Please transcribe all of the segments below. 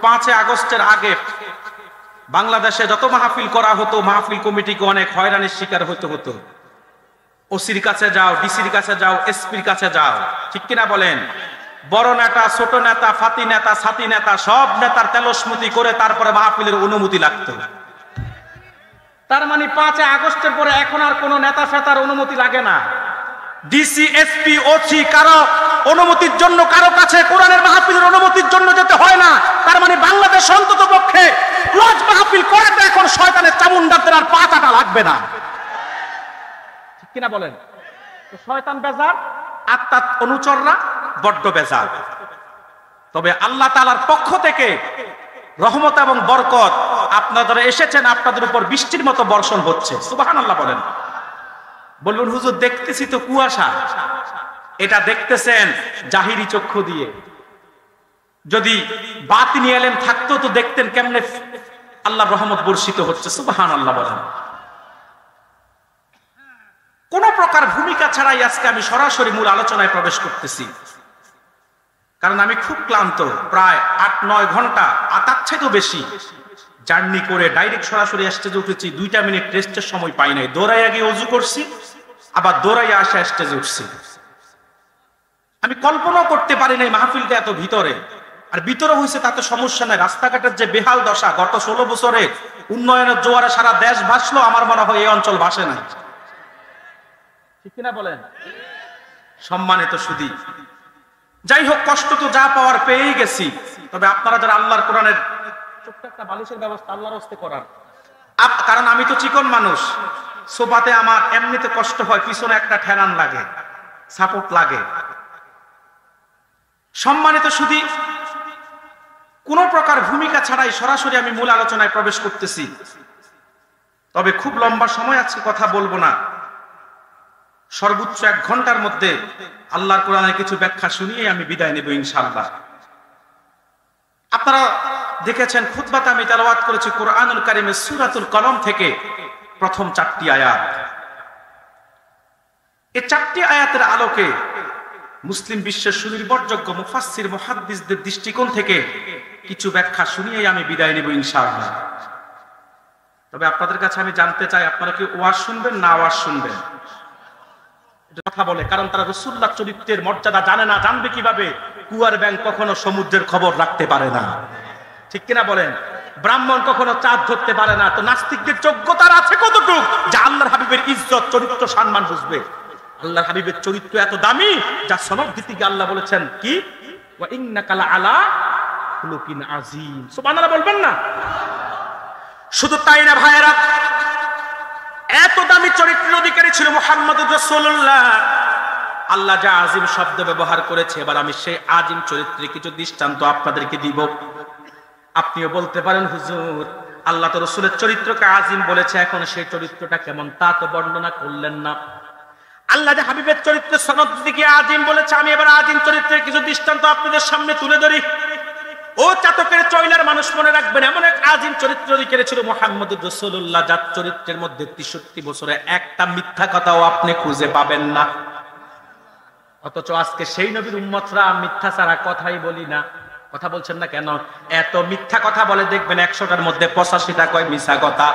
5 আগস্টের আগে বাংলাদেশে যত মাহফিল করা হতো, মাহফিল কমিটিকে অনেক হয়রানির শিকার হতে হতো। ওসির কাছে যাও, ডিসির কাছে যাও, এসপির কাছে যাও, ঠিক কিনা বলেন? বড় নেতা, ছোট নেতা, ফাতি নেতা, সাথী নেতা, সব নেতার তেলস্মৃতি করে তারপরে মাহফিলের অনুমতি লাগতো। তার মানে 5 আগস্টের পরে এখন আর কোন নেতা ফেতার অনুমতি লাগে না। ডিসি, এসপি, ওসি কারো অনুমতির জন্য কারো কাছে কোরআনের মাহফিলের অনুমতির জন্য যেতে হয় না। তার মানে বাংলাদেশ অন্তত পক্ষে রোজ মাহফিল করাতে এখন শয়তানের চামুন্ডাদের আর পা কাটা লাগবে না, ঠিক কিনা বলেন? শয়তান বেজার, আত্মার অনুচররা বড্ড বেজার। তবে আল্লাহ তাআলার পক্ষ থেকে রহমত এবং বরকত আপনারা এসেছেন, আপনাদের উপর বৃষ্টির মতো বর্ষণ হচ্ছে। সুবহানাল্লাহ বলেন। বলবেন হুজুর দেখতেছি তো কুয়াশা। এটা দেখতেছেন জাহিরি চক্ষু দিয়ে। যদি বাতিনি এলেম থাকতো তো দেখতেন কেমনে আল্লাহর রহমত বর্ষিত হচ্ছে। সুবহানাল্লাহ বলেন। কোন প্রকার ভূমিকা ছাড়াই আজকে আমি সরাসরি মূল আলোচনায় প্রবেশ করতেছি, কারণ আমি খুব ক্লান্ত। প্রায় 8-9 ঘন্টা, তার চাইতেও বেশি জার্নি করে ডাইরেক্ট সরাসরি স্টেজে উঠেছি। 2টা মিনিট রেস্টের সময় পাই নাই। দৌড়াইয়া গিয়ে ওযু করছি, আবার দৌড়াইয়া আসে স্টেজে উঠছি। আমি কল্পনাও করতে পারি নাই মাহফিলটা এত ভিতরে। আর ভিতরে হয়েছে তাতে সমস্যা নাই। রাস্তাঘাটের যে বেহাল দশা, গত 16 বছরে উন্নয়নের জোয়ারে সারা দেশ ভাসলো, আমার মনে হয় এই অঞ্চল ভাসে নাই, ঠিক কিনা বলেন? সম্মানিত সুধী, যাই হোক, কষ্ট তো যা পাওয়ার পেয়েই গেছি। তবে আপনারা যারা আল্লাহর কোরআনের ছোট্ট একটা বালিশের ব্যবস্থা আল্লাহর হস্তে করার, কারণ আমি তো চিকন মানুষ, সোফাতে আমার এমনিতে কষ্ট হয়, পিছনে একটা ঠেলান লাগে, সাপোর্ট লাগে। সম্মানিত সুধী, কোন প্রকার ভূমিকা ছাড়াই সরাসরি আমি মূল আলোচনায় প্রবেশ করতেছি। তবে খুব লম্বা সময় আজকে কথা বলবো না, সর্বোচ্চ 1 ঘন্টার মধ্যে আল্লাহর কোরআনের কিছু ব্যাখ্যা শুনিয়ে আমি বিদায় নেব ইনশাআল্লাহ। আপনারা দেখেছেন খুতবাতে আমি তেলাওয়াত করেছি কোরআনুল কারীমের সূরাতুল কলম থেকে প্রথম 4টি আয়াত। এই 4টি আয়াতের আলোকে মুসলিম বিশ্বের সুনির্ভরযোগ্য মুফাসসির মুহাদ্দিসদের দৃষ্টিকোণ থেকে কিছু ব্যাখ্যা শুনিয়ে আমি বিদায় নেব ইনশাআল্লাহ। তবে আপনাদের কাছে আমি জানতে চাই, আপনারা কি ওয়াজ শুনবেন না আওয়াজ শুনবেন? কথা বলে, কারণ তারা রাসূলুল্লাহ চরিত্রের মর্যাদা জানে না। জানবে কিভাবে? কুয়ার ব্যাঙ কখনো সমুদ্রের খবর রাখতে পারে না, ঠিক কিনা বলেন? ব্রাহ্মণ কখনো চাঁদ ধরতে পারে না। তো নাস্তিকদের যোগ্যতার আছে কতটুকু যে আল্লাহর হাবিবের ইজ্জত, চরিত্র, সম্মান বুঝবে? আল্লাহর হাবিবের চরিত্র এত দামি যা সনদ দিতে গিয়ে আল্লাহ বলেছেন কি, ওয়া ইন্নাকা লাআলা খুলুকিন আযীম। সুবহানাল্লাহ বলবেন না? শুধু তাই না ভাইয়েরা, এত দামি চরিত্রের অধিকারী ছিল মুহাম্মদুর রাসূলুল্লাহ। আল্লাহ যা আজিম শব্দ ব্যবহার করেছে, এবার আমি সেই আজিম চরিত্রের কিছু দৃষ্টান্ত আপনাদেরকে দিব। আপনিও বলতে পারেন হুজুর আল্লাহ তো রাসূলের চরিত্রকে আজিম বলেছে, এখন সেই চরিত্রটা কেমন তা তো বর্ণনা করলেন না। আল্লাহ যে হাবিবের চরিত্রের সনদ দিকে আজিম বলেছে, আমি এবার আজিম চরিত্রের কিছু দৃষ্টান্ত আপনাদের সামনে তুলে ধরি। ও চাতকের চয়লার মানুষ, মনে রাখবেন এমন এক আজিম চরিত্র অধিকারী ছিল মুহাম্মদুর রাসূলুল্লাহ, যার চরিত্রের মধ্যে 63 বছরে একটা মিথ্যা কথাও আপনি খুঁজে পাবেন না। অথচ আজকে সেই নবীর উম্মতরা মিথ্যা ছাড়া কথাই বলি না। কথা বলছেন না কেন? এত মিথ্যা কথা বলে, দেখবেন 100টার মধ্যে 85টা কয় মিথ্যা কথা।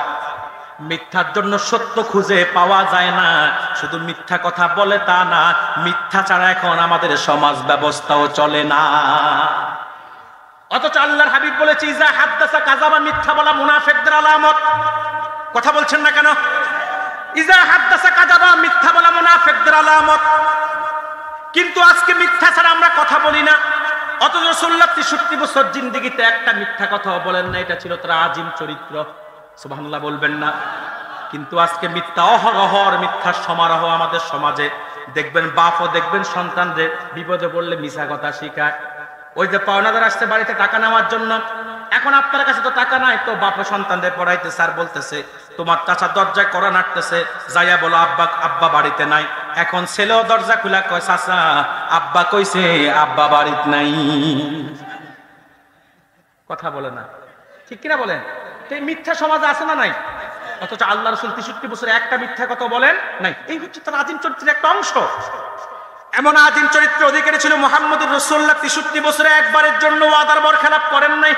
মিথ্যার জন্য সত্য খুঁজে পাওয়া যায় না। শুধু মিথ্যা কথা বলে তা না, মিথ্যা ছাড়া এখন আমাদের সমাজ ব্যবস্থাও চলে না। অথচ আল্লাহর হাবিব বলেছে ইজা হাদ্দাসা কাযাবা, মিথ্যা বলা মুনাফিকদের আলামত। কথা বলছেন না কেন? ইজা হাদ্দাসা কাযাবা, মিথ্যা বলা মুনাফিকদের আলামত। কিন্তু আজকে মিথ্যা ছাড়া আমরা কথা বলি না। অথচ রাসূলুল্লাহ 63 বছর জিন্দেগিতে একটা মিথ্যা কথাও বলেন না। এটা ছিল তার আজিম চরিত্র। সুবহানাল্লাহ বলবেন না? কিন্তু আজকে মিথ্যা অহরহর, মিথ্যার সমারোহ আমাদের সমাজে। দেখবেন বাপও দেখবেন সন্তানদের বিপদে পড়লে মিথ্যা কথা শিখায়। ওই যে পাওনাদার আসছে বাড়িতে টাকা নেওয়ার জন্য, এখন আপনার কাছে তো টাকা নাই, তো বাপ সন্তানদের পড়াইতেছে আর বলতেছে তোমার চাচা দরজায় কড়া নাড়তেছে, যাইয়া বলো আব্বা বাড়িতে নাই। এখন ছেলেও দরজা খুলা কয় চাচা আব্বা কইছে আব্বা বাড়িতে নাই। কথা বলে না, ঠিক কিনা বলেন? এই মিথ্যা সমাজে আছে না নাই? অথচ আল্লাহ রাসূল 63 বছরে একটা মিথ্যা কথা বলেন নাই। এই হচ্ছে তার আজিম চরিত্রের একটা অংশ। এমন আজিম চরিত্র অধিকারী ছিল মুহাম্মদুর রাসূলুল্লাহ। 63 বছরে একবারের জন্য ওয়াদার বরখেলাপ করেন নাই।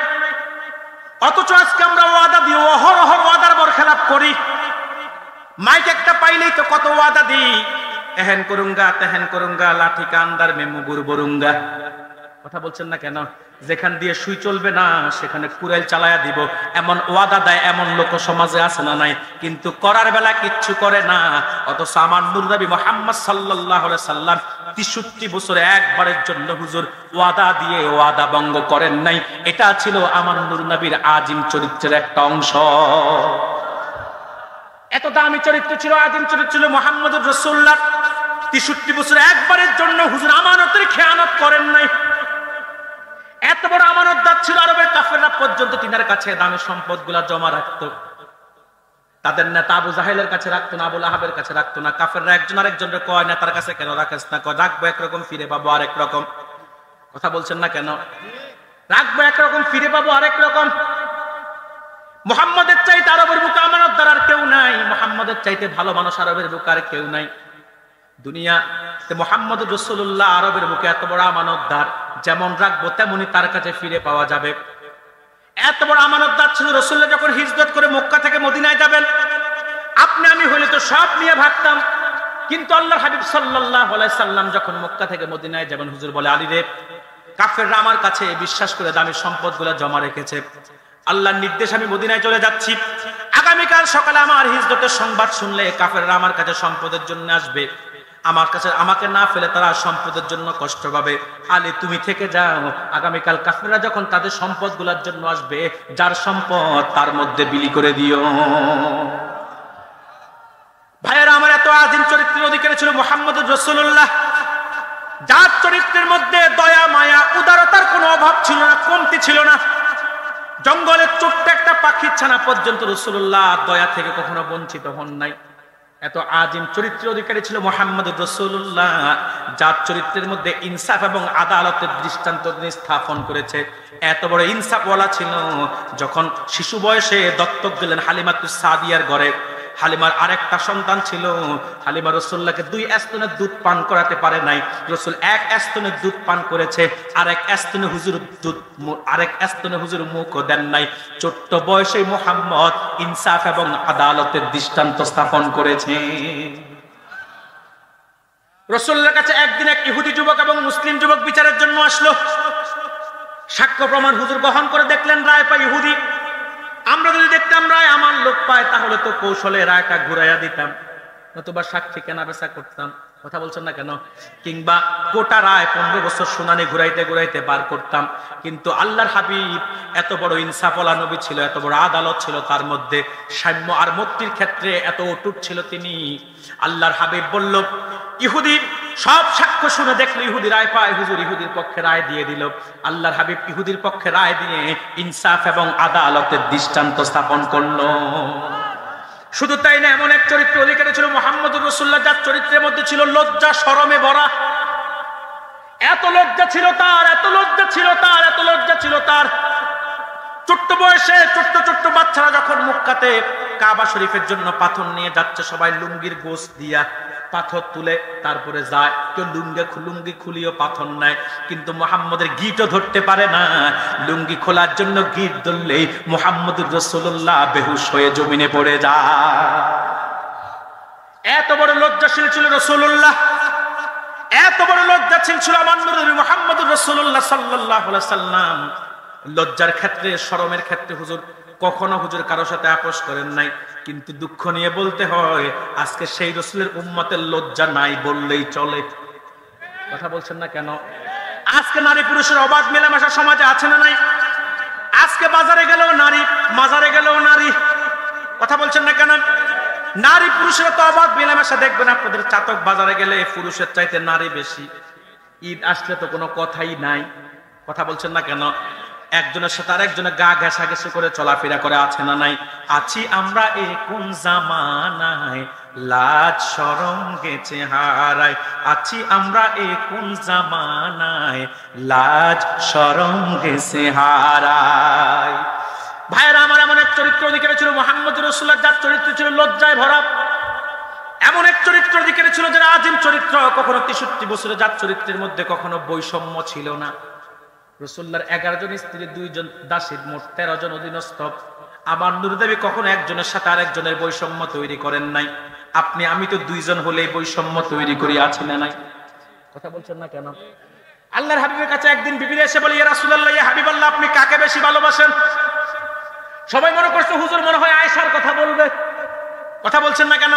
অথচ আজকে আমরা ওয়াদা দিই, অহরহ ওয়াদার বরখেলাপ করি। মাইক একটা পাইলেই তো কত ওয়াদা দিই, এহেন করুঙ্গা তেহেন করুঙ্গা, লাঠি কান্দার মে মুগুর বরুঙ্গা। কথা বলছেন না কেন? যেখান দিয়ে সুই চলবে না সেখানে কুড়াইল চালায়া দিব, এমন ওয়াদা দেয় এমন লোক সমাজে আছে না নাই? কিন্তু করার বেলা কিচ্ছু করে না। অথচ আমার নূর নবী মুহাম্মদ সাল্লাল্লাহু আলাইহি সাল্লাম 63 বছরে একবারের জন্য হুজুর ওয়াদা দিয়ে ওয়াদা ভঙ্গ করেন নাই। এটা ছিল আমার নূর নবীর আজিম চরিত্রের একটা অংশ। এত দামি চরিত্র ছিল, আজিম চরিত্র ছিল মুহাম্মদুর রাসূলুল্লাহ। 63 বছরে একবারের জন্য হুজুর আমানতের খেয়ানত করেন নাই। এত বড় আমানতদার ছিল, আরবের কাফেররা পর্যন্ত তিনার কাছে দামি সম্পদগুলা জমা রাখতো। তাদের নেতা আবু জাহেলের কাছে রাখতো না, আবু লাহাবের কাছে রাখতো না। কাফেররা একজন আরেকজনের কয়, নেতার কাছে কেন রাখিস না? কয় রাখবো একরকম, ফিরে পাবো আরেক রকম। কথা বলছেন না কেন? রাখবো একরকম, ফিরে পাবো আরেক রকম। মুহাম্মদের চাইতে আরবের বুকে আমানতদার আর কেউ নাই। মুহাম্মদের চাইতে ভালো মানুষ আরবের বুকে আর কেউ নাই দুনিয়াতে। মুহাম্মদুর রাসূলুল্লাহ আরবের বুকে এত বড় আমানতদার, যেমন রাখবো তেমনি তার কাছে ফিরে পাওয়া যাবে। এত বড় আমানতদার ছিল। রাসূলুল্লাহ যখন হিজরত করে মক্কা থেকে মদিনায় যাবেন, আপনি আমি হইলে তো সব নিয়ে ভাগতাম, কিন্তু আল্লাহর হাবিব সাল্লাল্লাহু আলাইহি সাল্লাম যখন মক্কা থেকে মদিনায় যাবেন, হুজুর বলে, আলী রে, কাফেররা আমার কাছে বিশ্বাস করে দামি সম্পদগুলো জমা রেখেছে। আল্লাহর নির্দেশ আমি মদিনায় চলে যাচ্ছি। আগামীকাল সকালে আমার হিজরতের সংবাদ শুনলে কাফেররা আমার কাছে সম্পদের জন্য আসবে। আমার কাছে আমাকে না ফেলে তারা সম্পদের জন্য কষ্ট পাবে। আলী তুমি থেকে যাও, আগামীকাল কাফেররা যখন তাদের সম্পদগুলোর জন্য আসবে, যার সম্পদ তার মধ্যে বিলি করে দিও। ভাইয়েরা আমার, এত আজিম চরিত্রের অধিকারী ছিল মুহাম্মদুর রাসূলুল্লাহ, যার চরিত্রের মধ্যে দয়া মায়া উদারতার কোনো অভাব ছিল না, কমতি ছিল না। জঙ্গলের ছোট্ট একটা পাখির ছানা পর্যন্ত রাসূলুল্লাহ দয়া থেকে কখনো বঞ্চিত হন নাই। এত আজিম চরিত্রের অধিকারী ছিল মুহাম্মদুর রাসূলুল্লাহ, যার চরিত্রের মধ্যে ইনসাফ এবং আদালতের দৃষ্টান্ত তিনি স্থাপন করেছে। এত বড় ইনসাফওয়ালা ছিল, যখন শিশু বয়সে দত্তক দিলেন হালিমাতুস সাদিয়ার ঘরে। হালিমার আরেকটা সন্তান ছিল। হালিমা রাসূলুল্লাহকে 2 স্তনের দুধ পান করাতে পারে নাই। রাসূল 1 স্তনের দুধ পান করেছে, আরেক স্তনে হুজুর মুখও দেন নাই। ছোট্ট বয়সে মুহাম্মদ ইনসাফ এবং আদালতের দৃষ্টান্ত স্থাপন করেছে। রাসূলুল্লাহর কাছে একদিন এক ইহুদি যুবক এবং মুসলিম যুবক বিচারের জন্য আসলো। সাক্ষ্য প্রমাণ হুজুর গ্রহণ করে দেখলেন, রায় পায় ইহুদি। আমরা যদি দেখতাম রায় আমার লোক পায়, তাহলে তো কৌশলে রায়টা ঘুরাইয়া দিতাম, নতুবা সাক্ষী কেনা বেচা করতাম। কথা বলছেন না কেন? কিংবা গোটা রায় 15 বছর শুনানি ঘুরাইতে ঘুরাইতে বার করতাম। কিন্তু আল্লাহর হাবিব এত বড় ইনসাফওয়ালা নবী ছিল, এত বড় আদালত ছিল তার মধ্যে, সাম্য আর মুক্তির ক্ষেত্রে এত অটুট ছিল তিনি। আল্লাহর হাবিব বলল, ইহুদি সব সাক্ষ্য শুনে দেখলো ইহুদি রায় পায়, হুজুর ইহুদির পক্ষে রায় দিয়ে দিল। আল্লাহর হাবিব ইহুদির পক্ষে রায় দিয়ে ইনসাফ এবং আদালতের দৃষ্টান্ত স্থাপন করলো। শুধু তাই না, এমন এক চরিত্র অধিকারী ছিল মুহাম্মদুর রাসূলুল্লাহ, যার চরিত্রের মধ্যে ছিল লজ্জা শরমে ভরা। এত লজ্জা ছিল তার, এত লজ্জা ছিল তার, এত লজ্জা ছিল তার। ছোট্ট বয়সে ছোট্ট ছোট্ট বাচ্চারা যখন মক্কাতে কাবা শরীফের জন্য পাথর নিয়ে যাচ্ছে, সবাই লুঙ্গির গোশ দিয়া পাথর তুলে তারপরে যায়। কেউ লুঙ্গি খুলিও পাথর নেয়, কিন্তু মুহাম্মদের গিটও ধরতে পারে না। লুঙ্গি খোলার জন্য গিট ধরলেই মুহাম্মদুর রাসূলুল্লাহ বেহুশ হয়ে জমিনে পড়ে যায়। এত বড় লজ্জাশীল ছিল রাসূলুল্লাহ, এত বড় লজ্জাশীল ছিল আমার নবী মুহাম্মদুর রাসূলুল্লাহ সাল্লাল্লাহু আলাইহি সাল্লাম। লজ্জার ক্ষেত্রে, শরমের ক্ষেত্রে হুজুর কখনো হুজুর কারোর সাথে আপোষ করেন নাই। কিন্তু দুঃখ নিয়ে বলতে হয়, আজকে সেই রাসূলের উম্মতের লজ্জা নাই বললেই চলে। কথা বলছেন না কেন? আজকে নারী পুরুষের অবাধ মেলামেশা সমাজে আছে না নাই? আজকে বাজারে গেলেও নারী, মাজারে গেলেও নারী। কথা বলছেন না কেন? নারী পুরুষের তো অবাধ মেলামেশা দেখবেন আপনাদের চাতক বাজারে গেলে পুরুষের চাইতে নারী বেশি। ঈদ আসলে তো কোনো কথাই নাই। কথা বলছেন না কেন? একজনের সাথে আরেকজনের গা ঘেঁষাঘেঁষি করে চলাফেরা করে আছে না নাই? আছি আমরা এ কোন জামানায়, লাজ শরম গেছে হারায়। আছি আমরা এ কোন জামানায়, লাজ শরম গেছে হারায়। ভাইরা আমার, এমন এক চরিত্র অধিকারী ছিল মুহাম্মদুর রাসূলুল্লাহ, যার চরিত্র ছিল লজ্জায় ভরা। এমন এক চরিত্র অধিকারী ছিল যার আজিম চরিত্র, কখনো 63 বছরে, যার চরিত্রের মধ্যে কখনো বৈষম্য ছিল না। রাসূলুল্লাহর 11 জন স্ত্রী, 2 জন দাসী, মোট 13 জন অধীনস্থ। আমার নূর নবী কখনো একজনের সাথে আরেকজনের বৈষম্য তৈরি করেন নাই। আপনি আমি তো 2 জন হলেই বৈষম্য তৈরি করি, আছি না নাই? কথা বলছেন না কেন? আল্লাহর হাবিবের কাছে একদিন বিবিরা এসে বলে, ইয়া রাসূলুল্লাহ, ইয়া হাবিবাল্লাহ, আপনি কাকে বেশি ভালোবাসেন? সবাই মনে করছে হুজুর মনে হয় আয়েশার কথা বলবে। কথা বলছেন না কেন?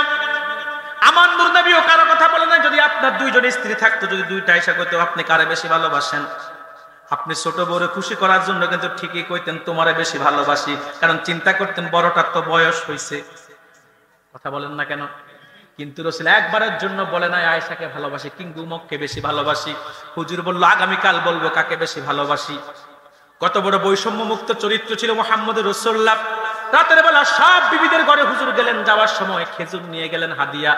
আমার নূর নবীও কারো কথা বলে না। যদি আপনার 2 জন স্ত্রী থাকতো, যদি 2টা আয়েশা কইতো আপনি কারে বেশি ভালোবাসেন, আপনি ছোট বড় খুশি করার জন্য কিন্তু ঠিকই কইতেন তোমারে বেশি ভালোবাসি, কারণ চিন্তা করতেন বড়টার তো বয়স হইছে। কথা বলেন না কেন? কিন্তু রাসূল একবারের জন্য বলে নাই আয়েশাকে ভালোবাসি কিংবা উমককে বেশি ভালোবাসি। হুজুর বলল আগামীকাল বলবো কাকে বেশি ভালোবাসি। কত বড় বৈষম্য মুক্ত চরিত্র ছিল মুহাম্মদুর রাসূলুল্লাহ। রাতের বেলা সব বিবিদের ঘরে হুজুর গেলেন, যাওয়ার সময় খেজুর নিয়ে গেলেন হাদিয়া।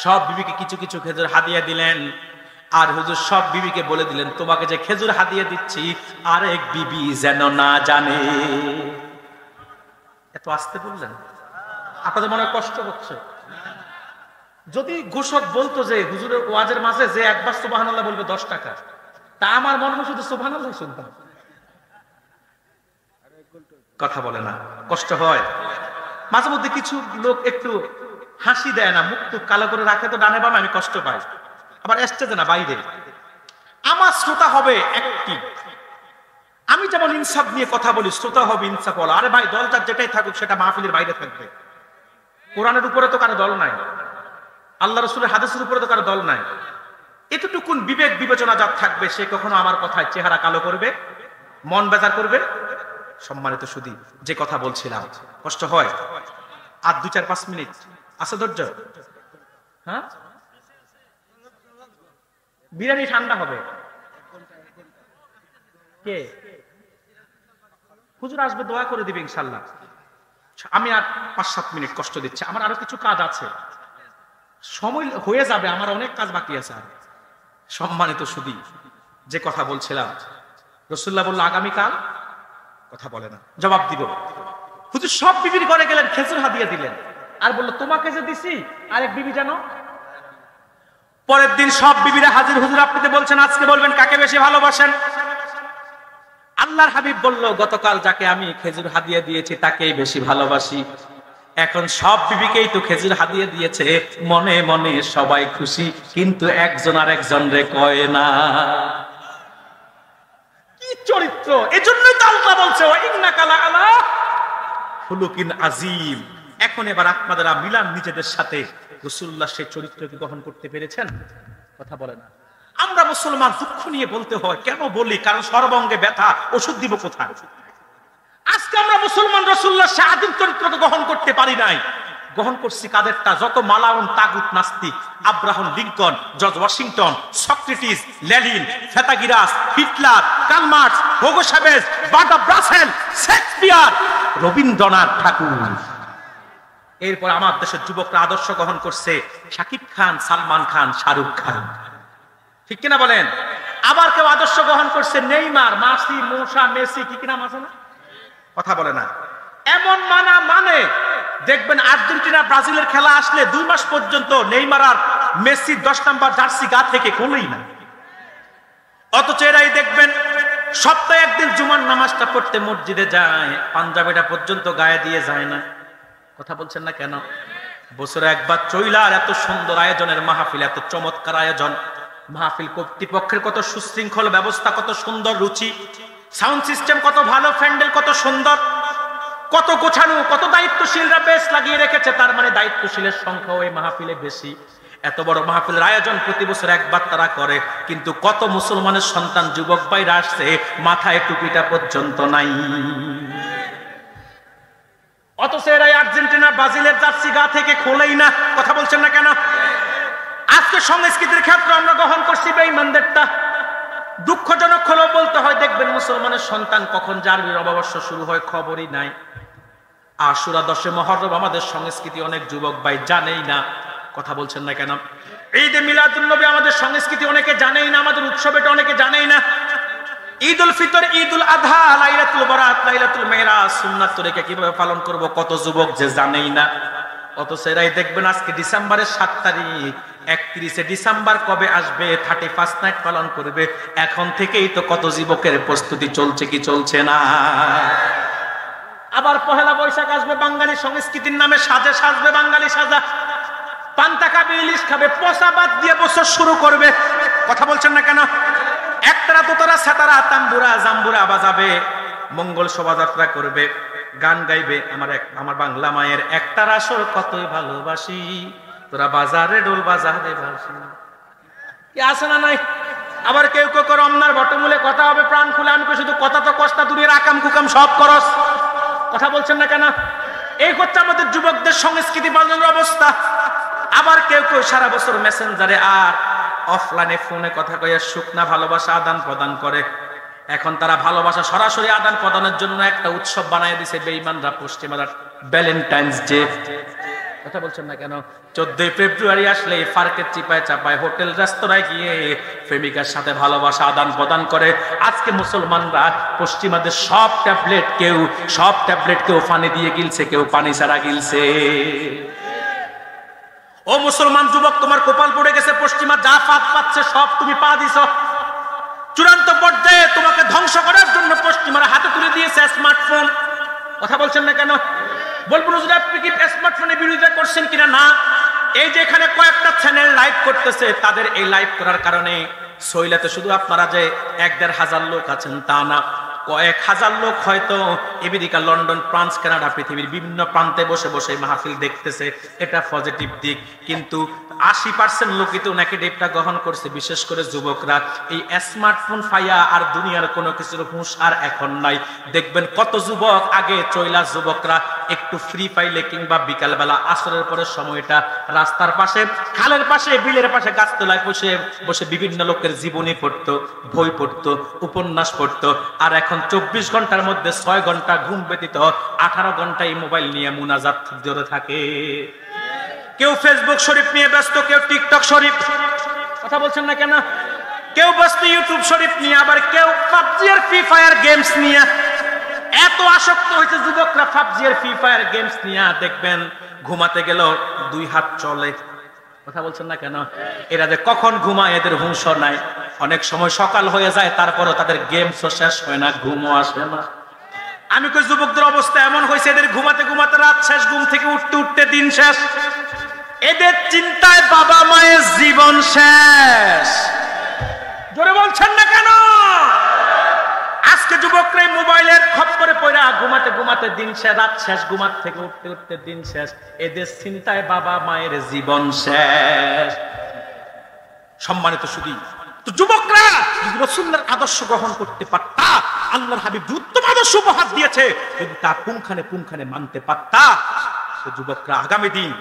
সব বিবিকে কিছু কিছু খেজুর হাদিয়া দিলেন। আর হুজুর সব বিবিকে বলে দিলেন, তোমাকে যে খেজুর হাদিয়া দিচ্ছি আরেক বিবি যেন না জানে। এত আস্তে বললেন, আপনাদের মনে কষ্ট হচ্ছে? যদি ঘোষক বলতো যে হুজুরের ওয়াজের মাঝে যে একবার সুবহানাল্লাহ বলবে 10 টাকা, তা আমার মনে হয় শুধু সুবহানাল্লাহ শুনতাম। কথা বলে না, কষ্ট হয়। মাঝে মধ্যে কিছু লোক একটু হাসি দেয় না, মুখ টুক কালো করে রাখে তো ডানে বামে, আমি কষ্ট পাই। আবার স্টেজে না, বাইরে। আমার শ্রোতা হবে একটি, আমি যেমন ইনসাফ নিয়ে কথা বলি, শ্রোতা হবে ইনসাফ বলা। আরে ভাই, দলটার যেটাই থাকুক সেটা মাহফিলের বাইরে থাকবে। কোরআনের উপরে তো কারো দল নাই, আল্লাহ রাসূলের হাদিসের উপরে তো কারো দল নাই। এতটুকুন বিবেক বিবেচনা যার থাকবে সে কখনো আমার কথায় চেহারা কালো করবে, মন বেজার করবে। সম্মানিত সুধী, যে কথা বলছিলাম, কষ্ট হয়। আর 2-4-5 মিনিট আছে ধৈর্য? হ্যাঁ, বিরিয়ানি ঠান্ডা হবে। কে হুজুর আসবে, দোয়া করে দিবে ইনশাআল্লাহ। আমি আর 5-7 মিনিট কষ্ট দিচ্ছি, আমার আরো কিছু কাজ আছে, সময় হয়ে যাবে, আমার অনেক কাজ বাকি আছে। সম্মানিত সুধী, যে কথা বলছিলাম, রাসূলুল্লাহ বলল আগামীকাল, কথা বলে না, জবাব দিব। হুজুর সব বিবির ঘরে গেলেন, খেজুর হাদিয়া দিলেন, আর বলল তোমাকে যে দিছি আরেক বিবি জানো। পরের দিন সব বিবিরা হাজির, হুজুর আপনি তো বলছেন আজকে বলবেন কাকে বেশি ভালোবাসেন। আল্লাহর হাবিব বলল গতকাল যাকে আমি খেজুর হাদিয়া দিয়েছি তাকেই বেশি ভালোবাসি। এখন সব বিবিকেই তো খেজুর হাদিয়া দিয়েছে, মনে মনে সবাই খুশি, কিন্তু একজন আর একজন রে কয় না। কি চরিত্র! এজন্যই তো আল্লাহ বলছে ওয়া ইন্নাকা লাআলা খুলুকিন আযীম। এখন এবার আপনারা মিলান নিজেদের সাথে, রাসূলুল্লাহ সেই চরিত্রকে গ্রহণ করতে পেরেছেন? কথা বলে না। আমরা মুসলমান দুঃখ নিয়ে বলতে হয়, কেন বলি? কারণ সর্বঙ্গে ব্যথা, ওষুধ দিব কোথায়? আজকে আমরা মুসলমান রাসূলুল্লাহ শাহাদীর চরিত্রকে গ্রহণ করতে পারি নাই। গ্রহণ করছি কাদেরটা? যত মালাউন তাগুত নাস্তিক, Abraham Lincoln, George Washington, Socrates, Lenin, Pythagoras, Hitler, Karl Marx, Hugo Chavez, Bertrand Russell, Shakespeare, Rabindranath Thakur. এরপর আমার দেশের যুবকরা আদর্শ গ্রহণ করছে শাকিব খান, সালমান খান, শাহরুখ খান, ঠিক কিনা বলেন? আবার কেউ আদর্শ গ্রহণ করছে নেইমার, মাসি, মোসা, মেসি, কি কি নাম আছে না? কথা বলে না। এমন মানে দেখবেন আর্জেন্টিনা ব্রাজিলের খেলা আসলে 2 মাস পর্যন্ত নেইমার আর মেসি 10 নাম্বার জার্সি গা থেকে খোলেই না। অথচ এরাই দেখবেন সপ্তাহে একদিন জুমার নামাজটা পড়তে মসজিদে যায়, পাঞ্জাবিটা পর্যন্ত গায়ে দিয়ে যায় না। কথা বলছেন না কেন? বছরে একবার চইলার এত সুন্দর আয়োজনের মাহফিল, এত চমৎকার আয়োজন, মাহফিল কর্তৃপক্ষের কত সুশৃঙ্খল ব্যবস্থা, কত সুন্দর রুচি, সাউন্ড সিস্টেম কত ভালো, প্যান্ডেল কত সুন্দর, কত গোছানো, কত দায়িত্বশীলরা বেশ লাগিয়ে রেখেছে। তার মানে দায়িত্বশীলের সংখ্যা ওই মাহফিলে বেশি। এত বড় মাহফিলের আয়োজন প্রতি বছর একবার তারা করে, কিন্তু কত মুসলমানের সন্তান যুবক ভাইরা আসছে, মাথায় টুপিটা পর্যন্ত নাই। অথচ এরাই আর্জেন্টিনা ব্রাজিলের জার্সি গা থেকে খোলেই না। কথা বলছেন না কেন? আজকে সংস্কৃতির ক্ষেত্রে আমরা গ্রহণ করছি বেঈমানদেরটা। দুঃখজনক হলেও বলতে হয়, দেখবেন মুসলমানের সন্তান কখন জারবির অমাবস্য শুরু হয় খবরই নাই। আশুরা 10 মুহররম আমাদের সংস্কৃতি অনেক যুবক ভাই জানেই না। কথা বলছেন না কেন? ঈদে মিলাদুন নবী আমাদের সংস্কৃতি অনেকে জানেই না, আমাদের উৎসব এটা অনেকে জানেই না। ঈদুল ফিতর, ঈদুল আযহা, লাইলাতুল বারাত, লাইলাতুল মেরাজ, সুন্নাত তরিকা কিভাবে পালন করব কত যুবক যে জানেই না। অথচ এরাই দেখবেন আজকে ডিসেম্বরের 7 তারিখ 31শে ডিসেম্বর কবে আসবে, 31st নাইট পালন করবে, এখন থেকেই তো কত যুবকের প্রস্তুতি চলছে কি চলছে না। আবার পহেলা বৈশাখ আসবে, বাঙালি সংস্কৃতির নামে সাজে সাজবে, বাঙালি সাজা, পান্তা খাবে, ইলিশ খাবে, পচা বাদ দিয়ে বছর শুরু করবে। কথা বলছেন না কেন? একতারা দোতারা সেতারা তাম্বুরা জাম্বুরা বাজাবে, মঙ্গল শোভাযাত্রা করবে, গান গাইবে, আমার বাংলা মায়ের একতার আসর কতই ভালোবাসি, তোরা বাজারে ডোল বাজারে বাসি। কি আছে না নাই? আবার কেউ কেউ রমনার বটমূলে কথা হবে প্রাণ খুলে, আমি শুধু কথা তো কষ্টা দূরের আকাম কুকাম সব করস। কথা বলছেন না কেন? এই হচ্ছে আমাদের যুবকদের সংস্কৃতি পালনের অবস্থা। আবার কেউ কেউ সারা বছর মেসেঞ্জারে আর অফলাইনে ফোনে কথা কইয়া শুকনা ভালোবাসা আদান প্রদান করে। এখন তারা ভালোবাসা সরাসরি আদান প্রদানের জন্য একটা উৎসব বানিয়ে দিছে বেঈমানরা, পশ্চিমারা, ভ্যালেন্টাইন্স ডে। কথা বলছেন না কেন? 14 ফেব্রুয়ারি আসলে পার্কের চিপায় চাপায় হোটেল রেস্তোরাঁয় গিয়ে প্রেমিকার সাথে ভালোবাসা আদান প্রদান করে। আজকে মুসলমানরা পশ্চিমাদের সব ট্যাবলেট কেউ পানি দিয়ে গিলছে, কেউ পানি ছাড়া গিলছে। ও মুসলমান যুবক, তোমার কপাল পড়ে গেছে, পশ্চিমা যা ফাঁদ পাচ্ছে সব তুমি পা দিছ। চূড়ান্ত পর্যায়ে তোমাকে ধ্বংস করার জন্য পশ্চিমারা হাতে তুলে দিয়েছে স্মার্টফোন। কথা বলছেন না কেন? বলবো না, আপনি কি স্মার্টফোনের বিরোধিতা করছেন কিনা? না। এই যে এখানে কয়েকটা চ্যানেল লাইভ করতেছে, তাদের এই লাইভ করার কারণে সইলাতে শুধু আপনারা যে 1-1.5 হাজার লোক আছেন তা না, কয়েক হাজার লোক হয়তো আমেরিকা, লন্ডন, ফ্রান্স, কানাডা, পৃথিবীর বিভিন্ন প্রান্তে বসে বসে মাহফিল দেখতেছে। এটা পজিটিভ দিক। কিন্তু 80% লোকই তো নেগেটিভটা গ্রহণ করছে, বিশেষ করে যুবকরা। এই স্মার্টফোন পাইয়া আর দুনিয়ার কোনো কিছুর হুঁশ আর এখন নাই। দেখবেন কত যুবক আগে চইলা যুবকরা একটু ফ্রি পাইলে কিংবা বিকালবেলা আসরের পরের সময়টা রাস্তার পাশে, খালের পাশে, বিলের পাশে, গাছতলায় বসে বসে বিভিন্ন লোকের জীবনী পড়তো, বই পড়তো, উপন্যাস পড়তো। আর এখন 24 ঘন্টার মধ্যে 6 ঘন্টা ঘুম ব্যতীত 18 ঘন্টায় মোবাইল নিয়ে মুনাজাত ধরে থাকে। কেউ ফেসবুক শরীফ নিয়ে ব্যস্ত, কেউ টিকটক শরীফ। কথা বলছেন না কেন? কেউ ব্যস্ত ইউটিউব শরীফ নিয়ে, আবার কেউ পাবজি আর ফ্রি ফায়ার গেমস নিয়ে। এত আসক্ত হয়েছে যুবকরা পাবজি আর ফ্রি ফায়ার গেমস নিয়ে, দেখবেন ঘুমাতে গেল 2 হাত চলে। কথা বলছেন না কেন? এরা যে কখন ঘুমায় এদের হুঁশ নাই। অনেক সময় সকাল হয়ে যায়, তারপরও তাদের গেমসও শেষ হয় না, ঘুমও আসে না। আমি কই যুবকদের অবস্থা এমন হয়েছে, এদের ঘুমাতে ঘুমাতে রাত শেষ, ঘুম থেকে উঠতে উঠতে দিন শেষ। এদের চিন্তায় বাবা মায়ের জীবন শেষ। জোরে বলছেন না কেন? আজকে যুবকরা মোবাইলের খপ্পরে পড়া ঘুমাতে ঘুমাতে দিন শেষ, রাত শেষ, ঘুমাত থেকে উঠতে উঠতে দিন শেষ। এদের চিন্তায় বাবা মায়ের জীবন শেষ। সম্মানিত সুধী, তো যুবকরা যদি রাসূলের আদর্শ গ্রহণ করতে পারতা, আল্লাহর হাবিব উত্তম আদর্শ উপহার দিয়েছে, যদি তা পুঙ্খানে মানতে পারতা, তো যুবকরা আগামী দিন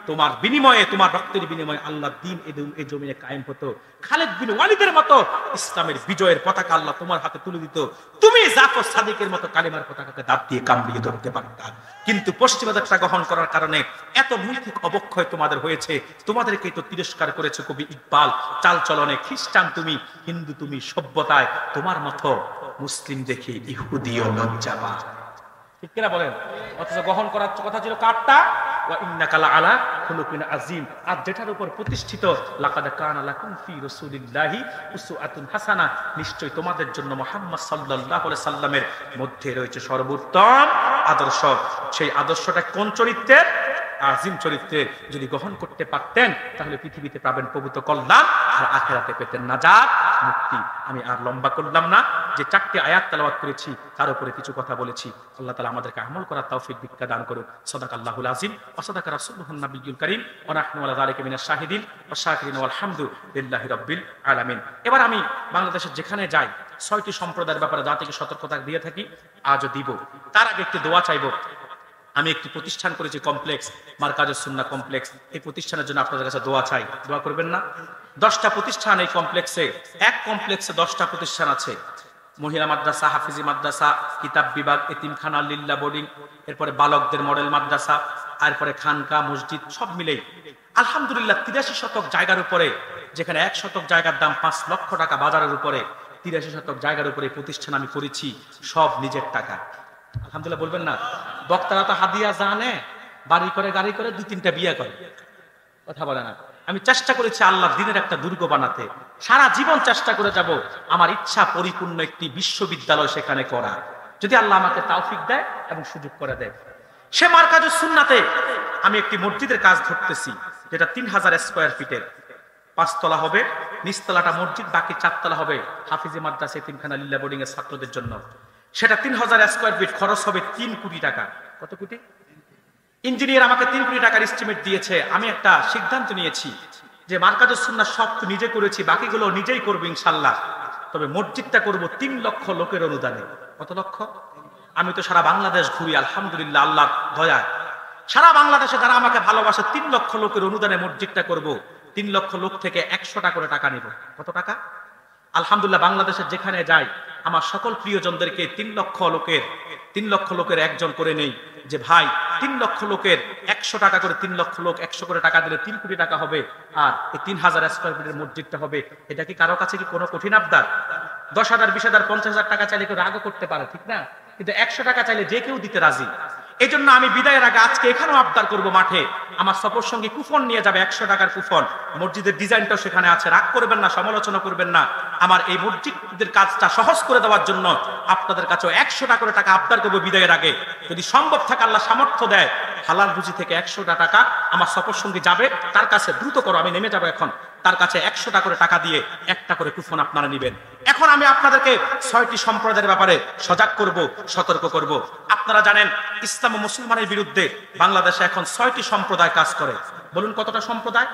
তোমার বিনিময়ে, তোমার রক্তের বিনিময়ে আল্লাহর দ্বীন এই জমিনে কায়েম হতো। খালিদ বিন ওয়ালিদের মতো ইসলামের বিজয়ের পতাকা আল্লাহ তোমার হাতে তুলে দিত। তুমি জাফর সাদিকের মতো কালিমার পতাকাকে দাঁত দিয়ে কামড়িয়ে ধরতে পারতা। কিন্তু পশ্চিমাদেরটা গ্রহণ করার কারণে এত নৈতিক অবক্ষয় তোমাদের হয়েছে। তোমাদেরকে তো তিরস্কার করেছে কবি ইকবাল। চালচলনে খ্রিস্টান তুমি, হিন্দু তুমি, সভ্যতায় তোমার মতো মুসলিম দেখে ইহুদিও লজ্জা পায়। ঠিক কিনা বলেন? অথচ গ্রহণ করার কথা ছিল কারটা? ওয়া ইন্নাকা লাআলা খুলুকিন আযীম। আর যেটার উপর প্রতিষ্ঠিত লাকাদ কানা লাকুম ফি রাসূলিল্লাহি উসওয়াতুন হাসানাহ, নিশ্চয় তোমাদের জন্য মুহাম্মদ সাল্লাল্লাহু আলাইহি সাল্লামের মধ্যে রয়েছে সর্বোত্তম আদর্শ। সেই আদর্শটা কোন চরিত্রের? আজিম চরিত্রে। যদি গ্রহণ করতে পারতেন তাহলে পৃথিবীতে পাবেন পবিত্র কল্যাণ, আর আখিরাতে পেতেন নাজাত, মুক্তি। আমি আর লম্বা করলাম না। যে 4টি আয়াত তেলাওয়াত করেছি তার উপরে কিছু কথা বলেছি। আল্লাহ তাআলা আমাদেরকে আমল করার তৌফিক ভিক্ষা দান করুন। সাদাকাল্লাহুল আযীম ওয়া সাদাকা রাসূলুহুন নাবিয়্যুল কারীম ওয়া নাহনু আলা যালিকা মিনাশ শাহিদিন ওয়াশ শাকিরিন ওয়াল হামদুলিল্লাহি রাব্বিল আলামিন। এবার আমি বাংলাদেশের যেখানে যাই 6টি সম্প্রদায়ের ব্যাপারে জাতিকে সতর্কতা দিয়ে থাকি, আজও দিব। তার আগে একটি দোয়া চাইব। আমি একটি প্রতিষ্ঠান করেছি, কমপ্লেক্স, মারকাজুস সুন্নাহ কমপ্লেক্স। এই প্রতিষ্ঠানের জন্য আপনাদের কাছে দোয়া চাই। দোয়া করবেন না? 10টা প্রতিষ্ঠান এই কমপ্লেক্সে। এক কমপ্লেক্সে 10টা প্রতিষ্ঠান আছে। মহিলা মাদ্রাসা, হাফিজি মাদ্রাসা, কিতাব বিভাগ, এতিমখানা, লিল্লা বোর্ডিং, এরপরে বালকদের মডেল মাদ্রাসা, এরপরে খানকা, মসজিদ, সব মিলেই আলহামদুলিল্লাহ 83 শতক জায়গার উপরে, যেখানে 1 শতক জায়গার দাম 5 লক্ষ টাকা বাজারের উপরে, 83 শতক জায়গার উপরে প্রতিষ্ঠান আমি করেছি, সব নিজের টাকা। আলহামদুলিল্লাহ বলবেন না? বক্তারা তো হাদিয়া জানে, বাড়ি করে, গাড়ি করে, 2-3টা বিয়ে করে। কথা বলে না? আমি চেষ্টা করেছি আল্লাহর দ্বীনের একটা দুর্গ বানাতে, সারা জীবন চেষ্টা করে যাব আমার ইচ্ছা পরিপূর্ণ একটি বিশ্ববিদ্যালয় সেখানে করা, যদি আল্লাহ আমাকে তৌফিক দেয় এবং সুযোগ করে দেয়। সে মারকাজুস সুন্নাতে আমি একটি মসজিদের কাজ ধরতেছি, যেটা 3000 স্কয়ার ফিটের, 5 তলা হবে, নিচতলাটা মসজিদ, বাকি 4 তলা হবে হাফিজি মাদ্রাসা এতিমখানা লিল্লা বোর্ডিং এর ছাত্রদের জন্য। সেটা 3000 স্কয়ার ফিট, খরচ হবে 3 কোটি টাকা। কত কোটি? ইঞ্জিনিয়ার আমাকে 3 কোটি টাকার এস্টিমেট দিয়েছে। আমি একটা সিদ্ধান্ত নিয়েছি যে মারকাজুস সুন্নাহ সব তো নিজে করেছি, বাকিগুলো নিজেই করবো ইনশাআল্লাহ, তবে মসজিদটা করব 3 লক্ষ লোকের অনুদানে। কত লক্ষ? আমি তো সারা বাংলাদেশ ঘুরি, আলহামদুলিল্লাহ আল্লাহর দয়ায় সারা বাংলাদেশে যারা আমাকে ভালোবাসে 3 লক্ষ লোকের অনুদানে মসজিদটা করব। 3 লক্ষ লোক থেকে 100টা করে টাকা নিব। কত টাকা? আলহামদুলিল্লাহ বাংলাদেশের যেখানে যাই আমার সকল প্রিয়জনদেরকে 3 লক্ষ লোকের একজন করে নেই, যে ভাই 3 লক্ষ লোকের 100 টাকা করে, 3 লক্ষ লোক 100 করে টাকা দিলে 3 কোটি টাকা হবে, আর এই 3000 স্কয়ার ফিটের মসজিদটা হবে। এটা কি কারো কাছে কি কোনো কঠিন আবদার? 10,000, 20,000, 50,000 টাকা চাইলে কেউ রাগও করতে পারে, ঠিক না? কিন্তু 100 টাকা চাইলে যে কেউ দিতে রাজি। এই জন্য আমি বিদায়ের আগে আজকে এখানেও আবদার করব, মাঠে আমার সফর সঙ্গে কুপন নিয়ে যাবে, 100 টাকার কুপন। মসজিদের ডিজাইনটাও সেখানে আছে, রাগ করবেন না, সমালোচনা করবেন না। আমার এই মসজিদের কাজটা সহজ করে দেওয়ার জন্য আপনাদের কাছেও 100 টাকা করে টাকা আবদার করবো বিদায়ের আগে। যদি সম্ভব থাকে, আল্লাহ সামর্থ্য দেয়, হালাল রুজি থেকে 100 টাকা আমার সফর সঙ্গে যাবে, তার কাছে দ্রুত করো, আমি নেমে যাবো এখন, তার কাছে 100 টাকা করে টাকা দিয়ে একটা করে কুপন আপনারা নেবেন। এখন আমি আপনাদেরকে 6টি সম্প্রদায়ের ব্যাপারে সজাগ করব, সতর্ক করব। আপনারা জানেন ইসলাম ও মুসলমানের বিরুদ্ধে বাংলাদেশে এখন 6টি সম্প্রদায় কাজ করে। বলুন কতটা সম্প্রদায়?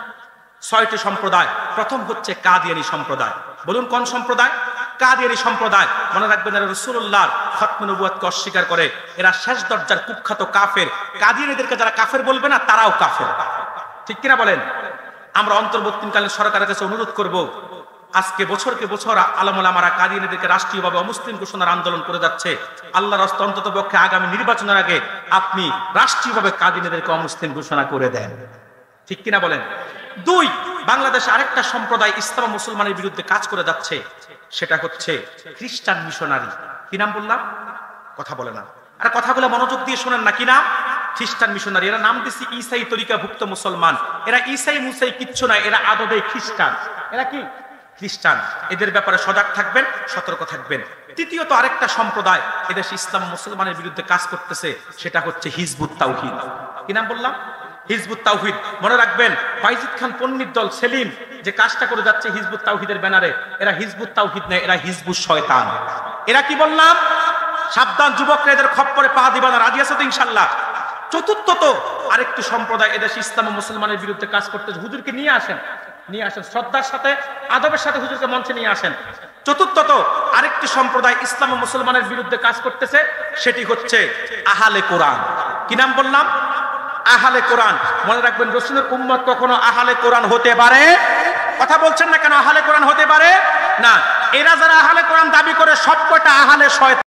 6টি সম্প্রদায়। প্রথম হচ্ছে কাদিয়ানী সম্প্রদায়। বলুন কোন সম্প্রদায়? কাদিয়ানী সম্প্রদায়। মনে রাখবেন, এরা রাসূলুল্লাহর খতমে নবুয়তকে অস্বীকার করে, এরা শেষ দরজার কুখ্যাত কাফের। কাদিয়ানীদেরকে যারা কাফের বলবে না, তারাও কাফের, ঠিক কিনা বলেন? আমরা অন্তর্বর্তীকালীন সরকারের কাছে অনুরোধ করব, আজকে বছরকে বছর আলেম ওলামারা কাদিয়ানীদেরকে রাষ্ট্রীয়ভাবে অমুসলিম ঘোষণার আন্দোলন করে যাচ্ছে। আল্লাহর রাস্তায় অন্তত পক্ষে আগামী নির্বাচনের আগে আপনি রাষ্ট্রীয়ভাবে কাদিয়ানীদেরকে অমুসলিম ঘোষণা করে দেন, ঠিক কিনা বলেন? 2, বাংলাদেশে আরেকটা সম্প্রদায় ইসলাম ও মুসলমানের বিরুদ্ধে কাজ করে যাচ্ছে, সেটা হচ্ছে খ্রিস্টান মিশনারি। কি নাম বললাম? কথা বলে না, আর কথাগুলো মনোযোগ দিয়ে শোনেন না। কি নাম? খ্রিস্টান মিশনারি। এরা নাম দিচ্ছে ঈসাই তরিকাভুক্ত মুসলমান। এরা ঈসাই মুসাই কিচ্ছু না, এরা আদবে খ্রিস্টান। এরা কি? খ্রিস্টান। এদের ব্যাপারে সজাগ থাকবেন, সতর্ক থাকবেন। তৃতীয়ত আরেকটা সম্প্রদায় এদেশ ইসলাম মুসলমানের বিরুদ্ধে কাজ করতেছে, সেটা হচ্ছে হিজবুত তাওহীদ। কি নাম বললাম? হিজবুত তাওহীদ। মনে রাখবেন, বাইজিদ খান পন্নির দল সেলিম যে কাজটা করে যাচ্ছে হিজবুত তাওহীদের ব্যানারে, এরা হিজবুত তাওহীদ নয়, এরা হিজবুত শয়তান। এরা কি বললাম? সাবধান যুবকরা, এদের খপ্পরে পা দিবা না। রাজি আছে তো ইনশাআল্লাহ? চতুর্থত আরেকটি সম্প্রদায় এদেশ ইসলাম ও মুসলমানের বিরুদ্ধে কাজ করতেছে। হুজুরকে নিয়ে আসেন, শ্রদ্ধার সাথে আদবের সাথে হুজুরকে মঞ্চে নিয়ে আসেন। চতুর্থত আরেকটি সম্প্রদায় ইসলাম ও মুসলমানের বিরুদ্ধে কাজ করতেছে, সেটি হচ্ছে আহলে কোরআন। কি নাম বললাম? আহলে কোরআন। মনে রাখবেন, রাসূলের উম্মত কখনো আহলে কোরআন হতে পারে? কথা বলছেন না কেন? আহলে কোরআন হতে পারে না। এরা যারা আহলে কোরআন দাবি করে, সবকটা আহলে শয়তান।